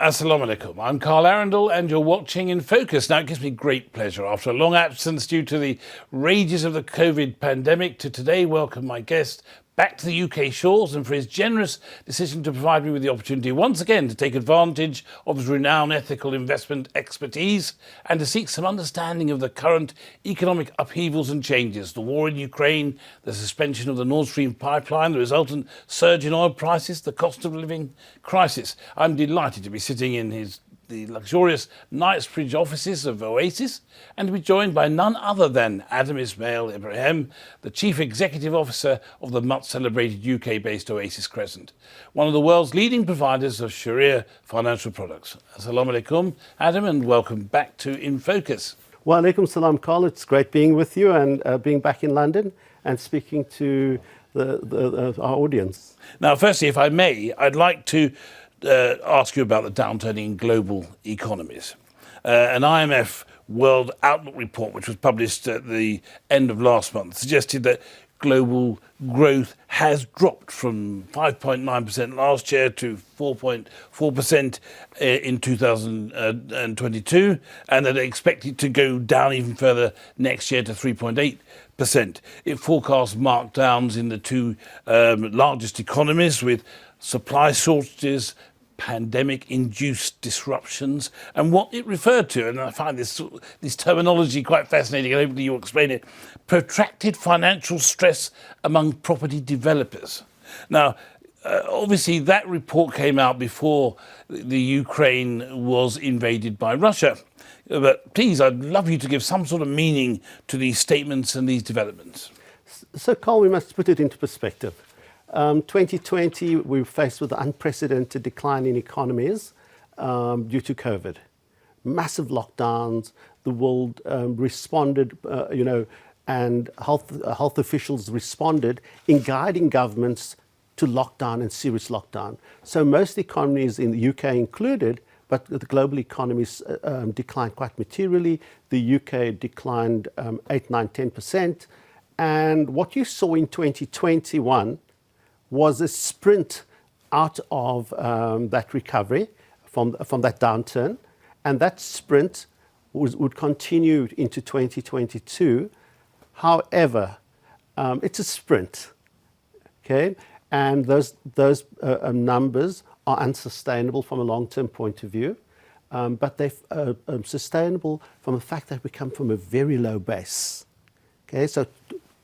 Assalamu alaikum. I'm Carl Arundel and you're watching InFocus. Now, it gives me great pleasure, after a long absence due to the rages of the COVID pandemic, to today welcome my guest back to the UK shores and for his generous decision to provide me with the opportunity once again to take advantage of his renowned ethical investment expertise and to seek some understanding of the current economic upheavals and changes, the war in Ukraine, the suspension of the Nord Stream pipeline, the resultant surge in oil prices, the cost of living crisis. I'm delighted to be sitting in the luxurious Knightsbridge offices of Oasis and to be joined by none other than Adam Ismail Ebrahim, the Chief Executive Officer of the much celebrated UK-based Oasis Crescent, one of the world's leading providers of Sharia financial products. Assalamu alaikum, Adam, and welcome back to InFocus. Wa alaikum salam, Carl. It's great being with you and being back in London and speaking to our audience. Now, firstly, if I may, I'd like to ask you about the downturn in global economies. An IMF World Outlook report, which was published at the end of last month, suggested that global growth has dropped from 5.9% last year to 4.4% in 2022, and that they expect it to go down even further next year to 3.8%. It forecasts markdowns in the two largest economies with supply shortages, pandemic-induced disruptions, and what it referred to, and I find this terminology quite fascinating, and hopefully you'll explain it, protracted financial stress among property developers. Now, obviously that report came out before the Ukraine was invaded by Russia, but please, I'd love you to give some sort of meaning to these statements and these developments. So, Carl, we must put it into perspective. 2020, we were faced with an unprecedented decline in economies due to COVID. Massive lockdowns, the world responded, and health officials responded in guiding governments to lockdown and serious lockdown. So most economies, in the UK included, but the global economies declined quite materially. The UK declined 8, 9, 10%. And what you saw in 2021 was a sprint out of that recovery from that downturn. And that sprint would continue into 2022. However, it's a sprint, okay? And those numbers are unsustainable from a long-term point of view, but they're sustainable from the fact that we come from a very low base, okay? So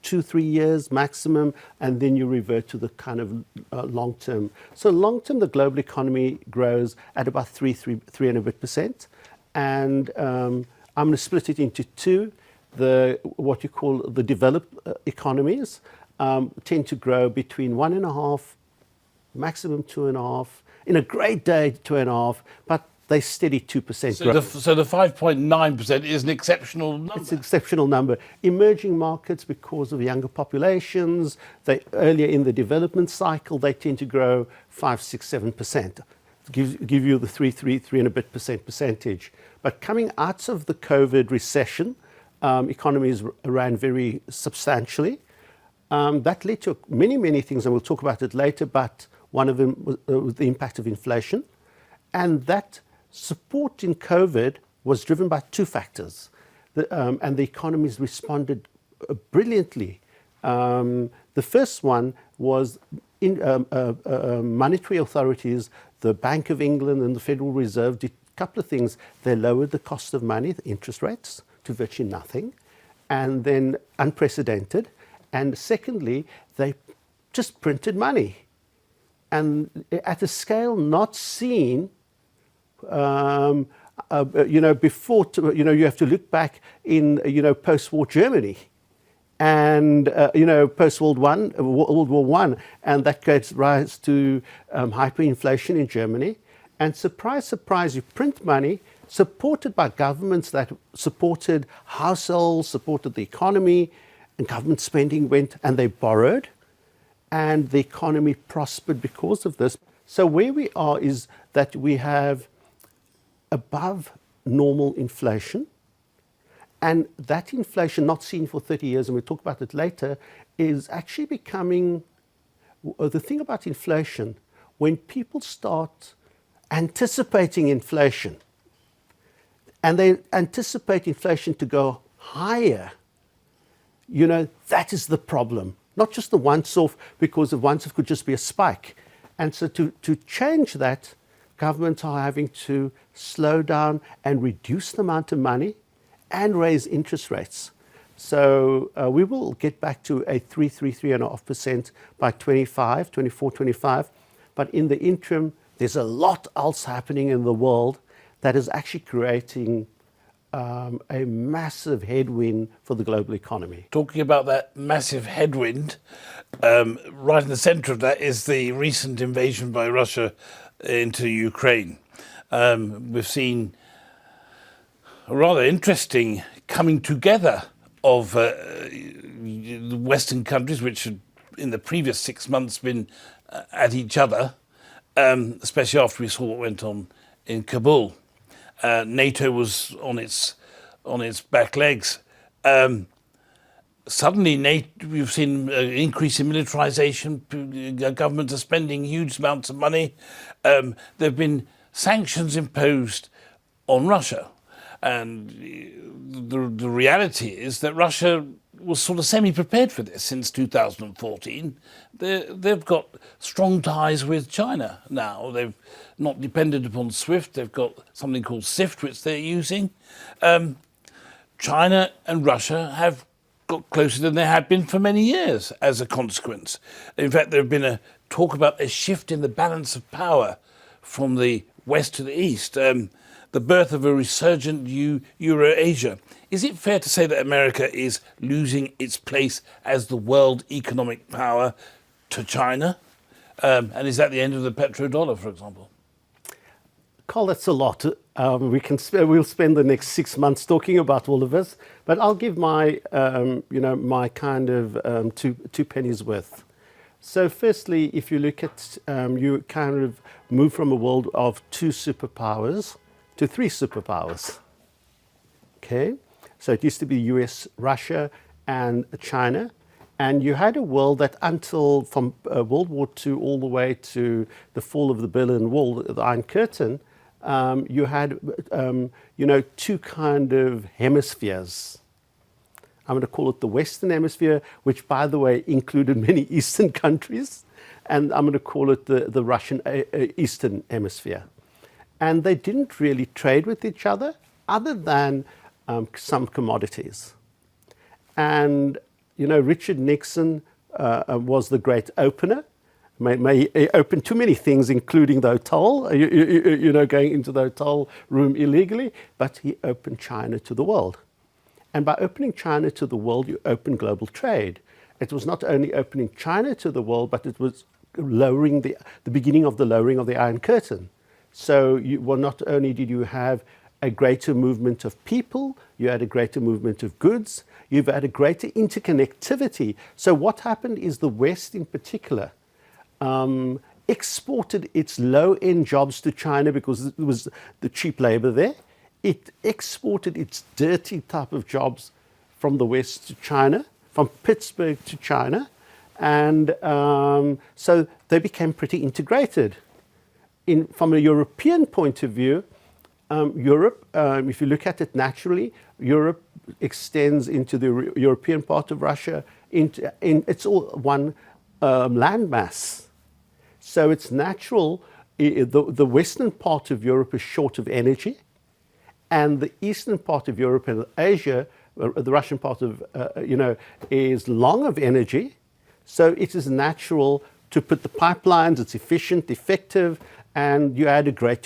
2-3 years maximum, and then you revert to the kind of long term. So long term, the global economy grows at about 3 and a bit percent. And I'm going to split it into two. What you call the developed economies tend to grow between 1.5, maximum 2.5. In a great day, 2.5, but they steady 2% growth. So the 5.9% is an exceptional number. It's an exceptional number. Emerging markets, because of younger populations, they earlier in the development cycle, they tend to grow 5, 6, 7%. Give you the 3 and a bit percentage. But coming out of the COVID recession, economies ran very substantially. That led to many things, and we'll talk about it later, but one of them was the impact of inflation. And that support in COVID was driven by two factors, and the economies responded brilliantly. The first one was monetary authorities, the Bank of England and the Federal Reserve did a couple of things. They lowered the cost of money, the interest rates, to virtually nothing, and then unprecedented. And secondly, they just printed money, and at a scale not seen before, you have to look back in, post-war Germany and, post-World War I, and that gives rise to hyperinflation in Germany. And surprise, surprise, you print money supported by governments that supported households, supported the economy, and government spending went, and they borrowed, and the economy prospered because of this. So where we are is that we have above normal inflation, and that inflation, not seen for 30 years, and we'll talk about it later, is actually becoming, the thing about inflation, when people start anticipating inflation. And they anticipate inflation to go higher. That is the problem. Not just the once-off, because the once-off could just be a spike. And so to change that, governments are having to slow down and reduce the amount of money and raise interest rates. So we will get back to a 3.5% by 24, 25. But in the interim, there's a lot else happening in the world that is actually creating a massive headwind for the global economy. Talking about that massive headwind, right in the centre of that is the recent invasion by Russia into Ukraine. We've seen a rather interesting coming together of the Western countries, which had in the previous 6 months been at each other, especially after we saw what went on in Kabul. NATO was on its back legs. Suddenly, we've seen an increase in militarization. Governments are spending huge amounts of money. There have been sanctions imposed on Russia. And the reality is that Russia was sort of semi-prepared for this since 2014. They've got strong ties with China now. They've not depended upon SWIFT. They've got something called SIFT, which they're using. China and Russia have got closer than they had been for many years as a consequence. In fact, there have been a talk about a shift in the balance of power from the west to the east, the birth of a resurgent Eurasia. Is it fair to say that America is losing its place as the world economic power to China? And is that the end of the petrodollar, for example? Carl, that's a lot. We'll spend the next 6 months talking about all of this, but I'll give my, my kind of two pennies worth. So, firstly, if you look at, you kind of move from a world of 2 superpowers to 3 superpowers. Okay, so it used to be US, Russia, and China. And you had a world that until from World War II all the way to the fall of the Berlin Wall, the Iron Curtain, you had, 2 kind of hemispheres. I'm going to call it the Western Hemisphere, which, by the way, included many Eastern countries. And I'm going to call it the Russian Eastern Hemisphere. And they didn't really trade with each other than some commodities. And Richard Nixon was the great opener. He opened too many things, including the hotel, going into the hotel room illegally, but he opened China to the world. And by opening China to the world, you open global trade. It was not only opening China to the world, but it was lowering the beginning of the lowering of the Iron Curtain. So not only did you have a greater movement of people, you had a greater movement of goods, you've had a greater interconnectivity. So what happened is the West in particular exported its low-end jobs to China because it was the cheap labor there. It exported its dirty type of jobs from the West to China, from Pittsburgh to China. And so they became pretty integrated. From a European point of view, Europe, if you look at it naturally, Europe extends into the European part of Russia. It's all one landmass. So it's natural. The western part of Europe is short of energy, and the eastern part of Europe and Asia, the Russian part of, is long of energy. So it is natural to put the pipelines. It's efficient, effective, and you had a great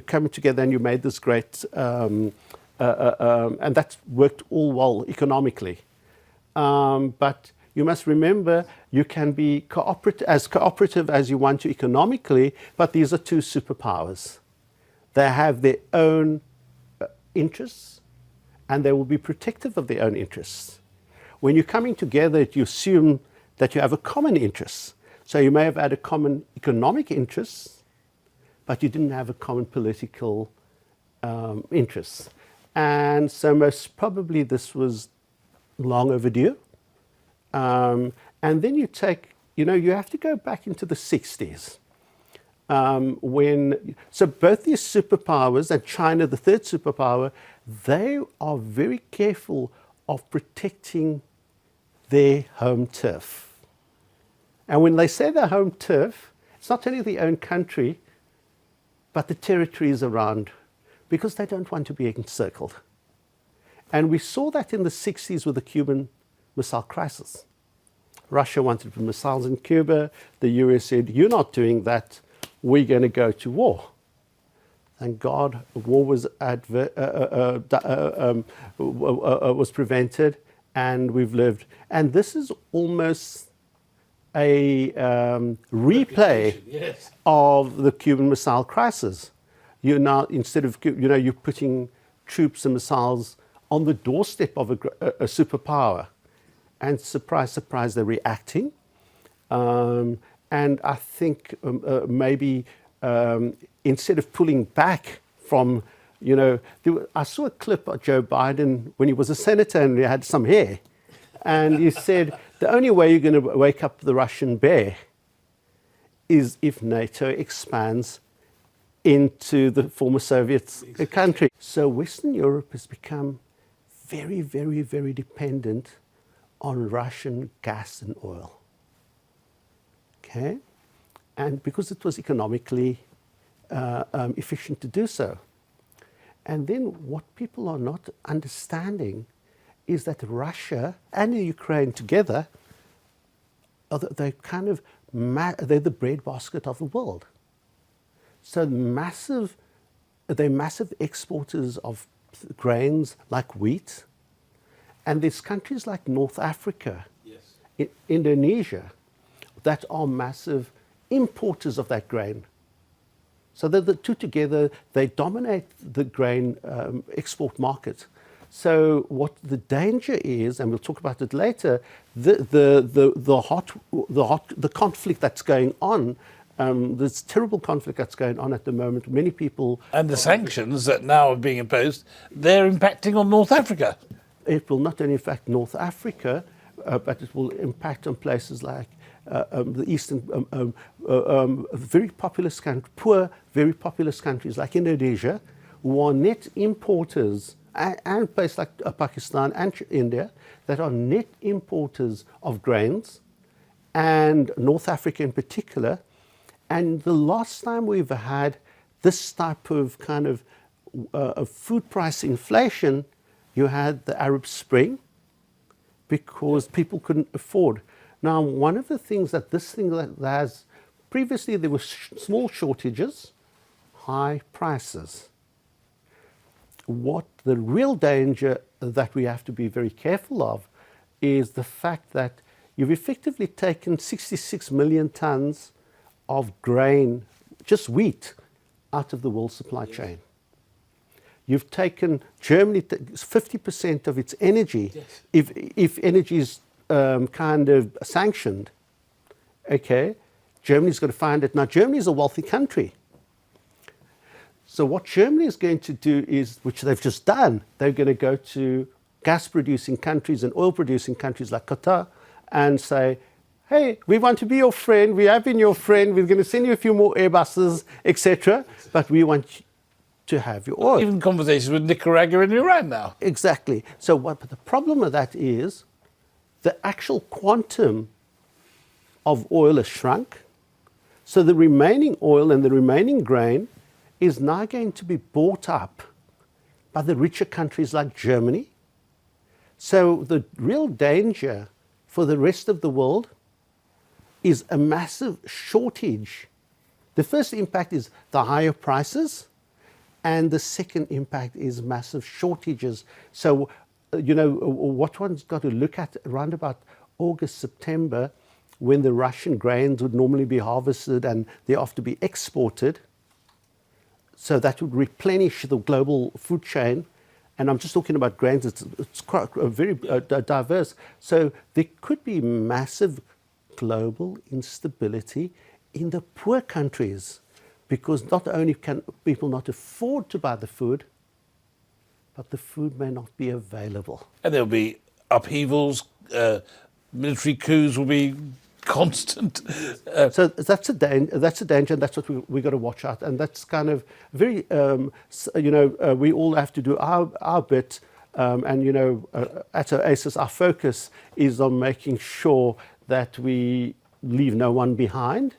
coming together, and you made this great, and that's worked all well economically. But you must remember, you can be cooperative as you want to economically, but these are 2 superpowers. They have their own interests, and they will be protective of their own interests. When you're coming together, you assume that you have a common interest. So you may have had a common economic interest, but you didn't have a common political interest. And so most probably this was long overdue. And then you take, you have to go back into the 60s. So both these superpowers and China, the third superpower, they are very careful of protecting their home turf. And when they say their home turf, it's not only their own country, but the territories around, because they don't want to be encircled. And we saw that in the 60s with the Cuban Missile Crisis. Russia wanted to put missiles in Cuba. The US said, you're not doing that. We're going to go to war. Thank God, war was prevented, and we've lived. And this is almost a replay Yes. of the Cuban Missile Crisis. You now, instead of, you're putting troops and missiles on the doorstep of a superpower. And surprise, surprise, they're reacting. And I think maybe instead of pulling back from, I saw a clip of Joe Biden when he was a senator and he had some hair. And he said, the only way you're going to wake up the Russian bear is if NATO expands into the former Soviet country. So Western Europe has become very, very, very dependent on Russian gas and oil. Okay? And because it was economically efficient to do so. And then what people are not understanding is that Russia and Ukraine together, they're the breadbasket of the world. So they're massive exporters of grains like wheat. And there's countries like North Africa, yes, Indonesia, that are massive importers of that grain. So the two together, they dominate the grain export market. So what the danger is, and we'll talk about it later, the conflict that's going on, this terrible conflict that's going on at the moment. Many people and the sanctions that now are being imposed, they're impacting on North Africa. It will not only impact North Africa, but it will impact on places like the eastern, very populous poor, very populous countries like Indonesia, who are net importers, and places like Pakistan and India, that are net importers of grains, and North Africa in particular. And the last time we've had this type of kind of food price inflation, you had the Arab Spring, because people couldn't afford. Now, one of the things that this thing that has, previously there were small shortages, high prices. What the real danger that we have to be very careful of is the fact that you've effectively taken 66 million tons of grain, just wheat, out of the world supply chain. You've taken Germany 50% of its energy, yes, if energy is kind of sanctioned. Okay, Germany's got to find it. Now, Germany is a wealthy country. So what Germany is going to do is, which they've just done, they're going to go to gas-producing countries and oil-producing countries like Qatar and say, hey, we want to be your friend, we have been your friend, we're going to send you a few more Airbuses, etc., but we want to have your oil. Even conversations with Nicaragua and Iran now. Exactly. So but the problem with that is the actual quantum of oil has shrunk. So the remaining oil and the remaining grain is now going to be bought up by the richer countries like Germany. So the real danger for the rest of the world is a massive shortage. The first impact is the higher prices, and the second impact is massive shortages. So, what one's got to look at around about August, September, when the Russian grains would normally be harvested and thereafter be exported. So that would replenish the global food chain. And I'm just talking about grains, it's quite very diverse. So there could be massive global instability in the poor countries, because not only can people not afford to buy the food, but the food may not be available. And there'll be upheavals, military coups will be constant. So that's a danger, and that's what we got to watch out. And that's kind of very, we all have to do our bit. At Oasis, our focus is on making sure that we leave no one behind.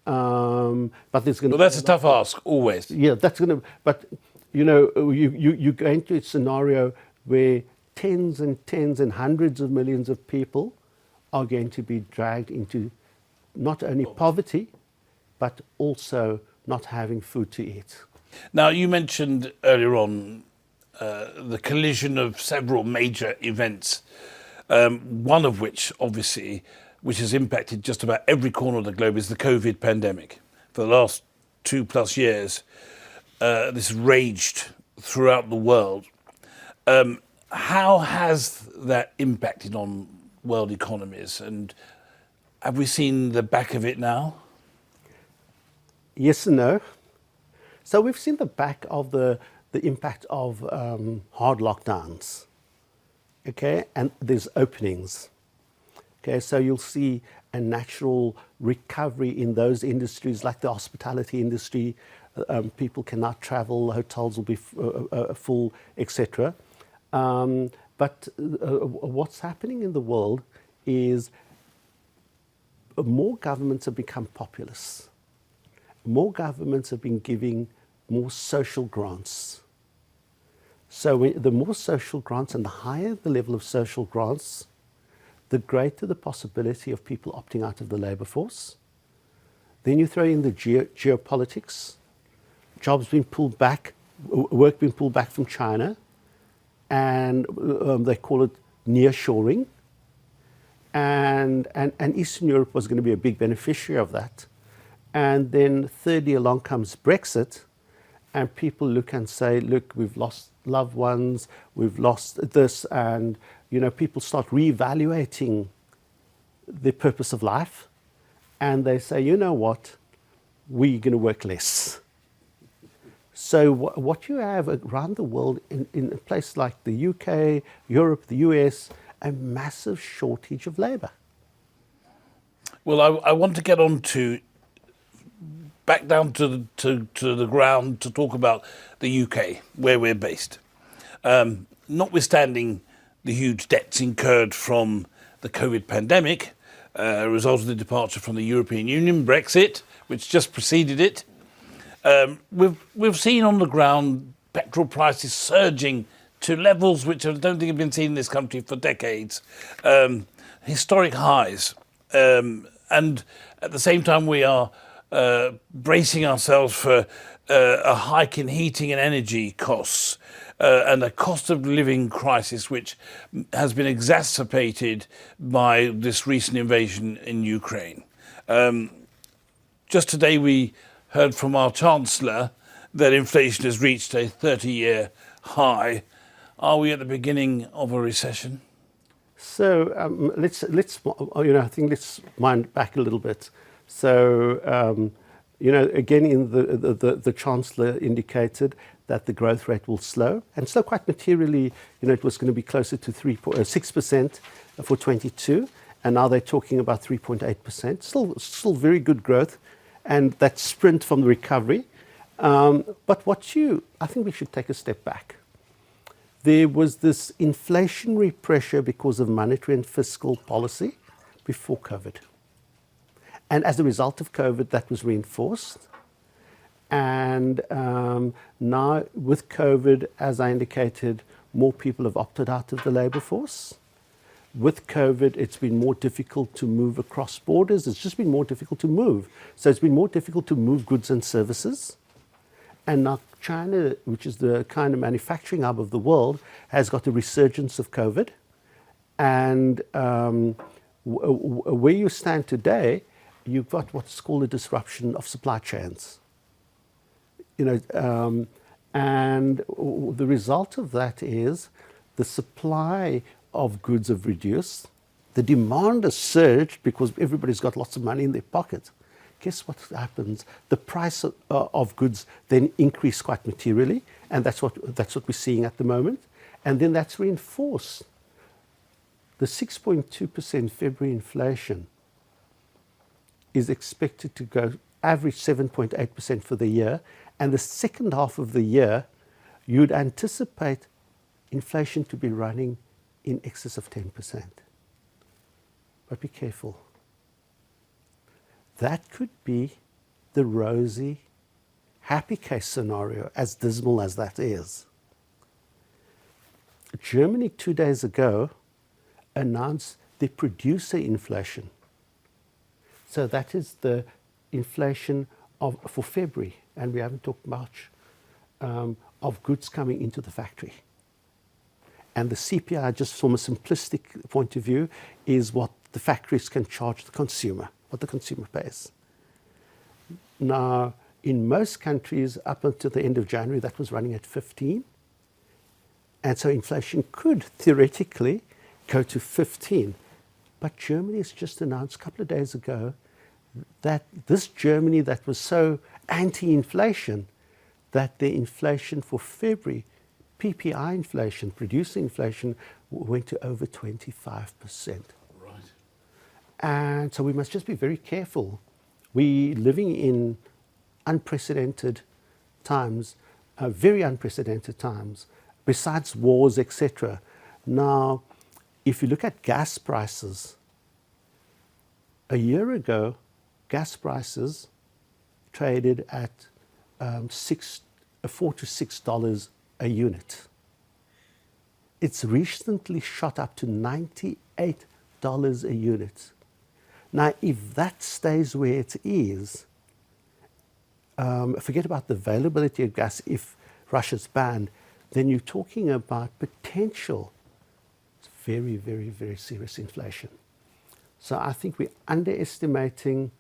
But there's going to. Well, that's a tough ask, always. Yeah, that's going to. But you go into a scenario where tens and hundreds of millions of people are going to be dragged into not only poverty, but also not having food to eat. Now, you mentioned earlier on the collision of several major events, one of which, obviously, which has impacted just about every corner of the globe, is the COVID pandemic. For the last 2+ years, this raged throughout the world. How has that impacted on world economies, and have we seen the back of it now? Yes and no. So we've seen the back of the impact of hard lockdowns. Okay, and there's openings. Okay, so you'll see a natural recovery in those industries like the hospitality industry. People cannot travel, hotels will be full, etc. But what's happening in the world is more governments have become populist. More governments have been giving more social grants. So the more social grants and the higher the level of social grants, the greater the possibility of people opting out of the labour force. Then you throw in the geopolitics, jobs being pulled back, work being pulled back from China, and they call it nearshoring. And Eastern Europe was going to be a big beneficiary of that. And then thirdly, along comes Brexit, and people look and say, look, we've lost loved ones, we've lost this, and people start reevaluating the purpose of life, and they say, you know what, we're going to work less. So what you have around the world, in a place like the UK, Europe, the US, a massive shortage of labour. Well, I want to get on to back down to the ground to talk about the UK, where we're based. Notwithstanding the huge debts incurred from the COVID pandemic, a result of the departure from the European Union, Brexit, which just preceded it, we've seen on the ground petrol prices surging to levels which I don't think have been seen in this country for decades, historic highs. And at the same time, we are bracing ourselves for a hike in heating and energy costs and a cost of living crisis which has been exacerbated by this recent invasion in Ukraine. Just today we heard from our Chancellor that inflation has reached a 30-year high. Are we at the beginning of a recession? So let's I think let's wind back a little bit. So again, in the Chancellor indicated that the growth rate will slow, and slow quite materially. It was going to be closer to 6% for 22, and now they're talking about 3.8%. Still very good growth, and that sprint from the recovery. But I think we should take a step back. There was this inflationary pressure because of monetary and fiscal policy before COVID. And as a result of COVID, that was reinforced. And now with COVID, as I indicated, more people have opted out of the labour force. With COVID, it's been more difficult to move across borders. It's just been more difficult to move. So it's been more difficult to move goods and services. And now China, which is the kind of manufacturing hub of the world, has got a resurgence of COVID. And where you stand today, you've got what's called a disruption of supply chains. And the result of that is the supply of goods have reduced. The demand has surged because everybody's got lots of money in their pocket. Guess what happens? The price of goods then increase quite materially, and that's what we're seeing at the moment. And then that's reinforced. The 6.2% February inflation is expected to go average 7.8% for the year. And the second half of the year, you'd anticipate inflation to be running in excess of 10%. But be careful. That could be the rosy, happy case scenario, as dismal as that is. Germany 2 days ago announced the producer inflation. So that is the inflation for February, and we haven't talked much of goods coming into the factory. And the CPI, just from a simplistic point of view, is what the factories can charge the consumer, what the consumer pays. Now, in most countries, up until the end of January, that was running at 15. And so inflation could theoretically go to 15. But Germany has just announced a couple of days ago that this Germany that was so anti-inflation, that the inflation for February, PPI inflation, producer inflation, went to over 25%. Right. And so we must just be very careful. We're living in unprecedented times, very unprecedented times, besides wars, etc. Now, if you look at gas prices, a year ago, gas prices traded at $4 to $6 a unit. It's recently shot up to $98 a unit. Now, if that stays where it is, forget about the availability of gas if Russia's banned, then you're talking about potential very, very, very serious inflation. So I think we're underestimating,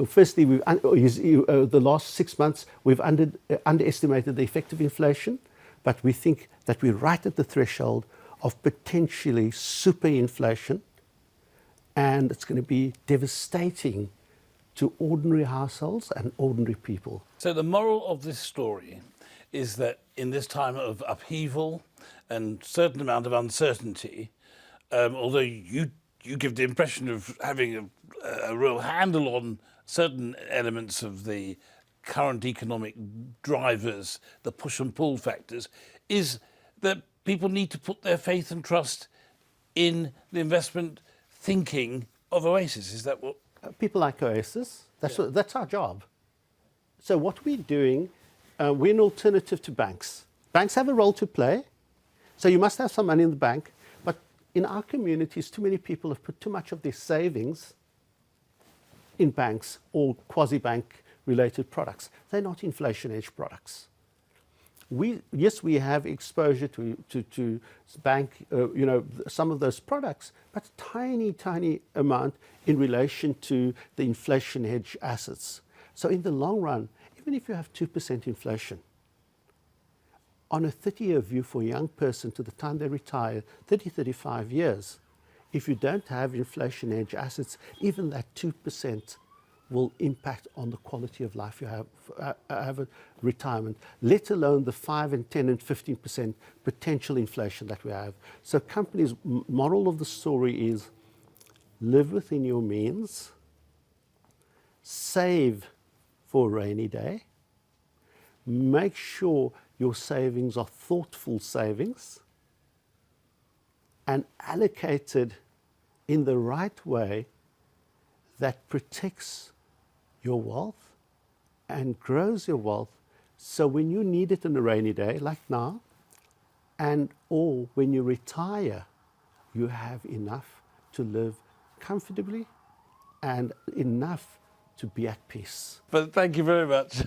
firstly, the last 6 months, we've underestimated the effect of inflation, but we think that we're right at the threshold of potentially super inflation, and it's going to be devastating to ordinary households and ordinary people. So the moral of this story is that in this time of upheaval and certain amount of uncertainty, although you give the impression of having a real handle on certain elements of the current economic drivers, the push and pull factors, is that people need to put their faith and trust in the investment thinking of Oasis. Is that what? People like Oasis, that's our job. So what we're doing, we're an alternative to banks. Banks have a role to play, so you must have some money in the bank, but in our communities, too many people have put too much of their savings in banks or quasi-bank related products. They're not inflation-edge products. Yes, we have exposure to bank, some of those products, but tiny amount in relation to the inflation hedge assets. So in the long run, even if you have 2% inflation, on a 30-year view for a young person to the time they retire, 35 years, if you don't have inflation hedge assets, even that 2% will impact on the quality of life you have at retirement, let alone the 5 and 10 and 15% potential inflation that we have. So companies, moral of the story is live within your means, save for a rainy day, make sure your savings are thoughtful savings and allocated in the right way that protects your wealth and grows your wealth, so when you need it on a rainy day, like now, or when you retire, you have enough to live comfortably and enough to be at peace. But thank you very much.